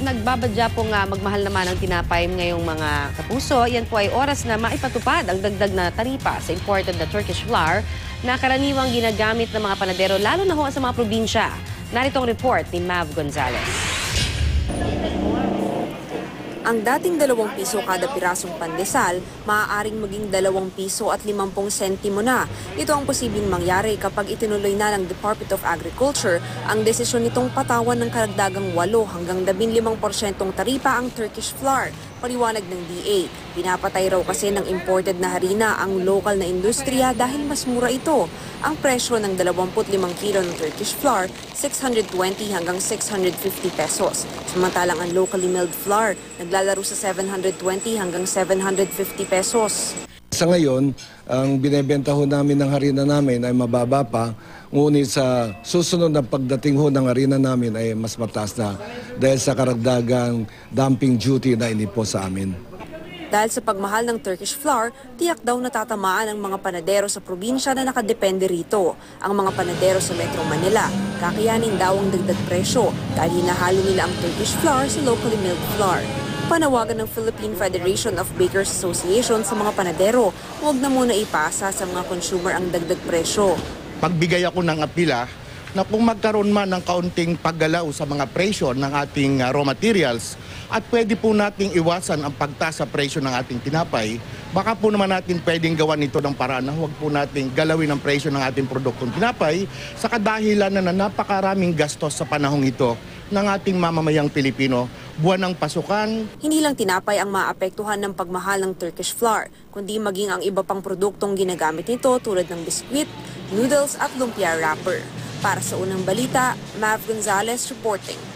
nagbabadya pong magmahal naman ang tinapay ngayong mga kapuso. Yan po ay oras na maipatupad ang dagdag na taripa sa imported na Turkish flour na karaniwang ginagamit ng mga panadero lalo na ho sa mga probinsya. Narito ang report ni Mav Gonzalez. Ang dating 2 piso kada pirasong pandesal, maaaring maging 2 piso at 50 sentimo na. Ito ang posibleng mangyari kapag itinuloy na ng Department of Agriculture ang desisyon nitong patawan ng karagdagang 8 hanggang 15% taripa ang Turkish flour. Paliwanag ng DA, pinapatay raw kasi ng imported na harina ang local na industriya dahil mas mura ito. Ang presyo ng 25 kilo ng Turkish flour, 620 hanggang 650 pesos. Samantalang ang locally milled flour, naglalaro sa 720 hanggang 750 pesos. Sa ngayon, ang binebenta ho namin ng harina namin ay mababa pa, ngunit sa susunod na pagdating ho ng harina namin ay mas mataas na dahil sa karagdagang dumping duty na inipos sa amin. Dahil sa pagmahal ng Turkish flour, tiyak daw natatamaan ang mga panadero sa probinsya na nakadepende rito. Ang mga panadero sa Metro Manila, kakayanin daw ang dagdag presyo dahil hinahalo nila ang Turkish flour sa locally milled flour. Panawagan ng Philippine Federation of Bakers Association sa mga panadero, huwag na muna ipasa sa mga consumer ang dagdag presyo. Pagbigay ako ng apila na kung magkaroon man ng kaunting paggalaw sa mga presyo ng ating raw materials at pwede po nating iwasan ang pagtaas sa presyo ng ating tinapay, baka po naman natin pwedeng gawan ito ng paraan na huwag po nating galawin ang presyo ng ating produktong tinapay sa kadahilan na napakaraming gastos sa panahong ito ng ating mamamayang Pilipino, buwan ng pasukan. Hindi lang tinapay ang maapektuhan ng pagmahal ng Turkish flour, kundi maging ang iba pang produktong ginagamit nito tulad ng biskwit, noodles at lumpia wrapper. Para sa unang balita, Mav Gonzalez reporting.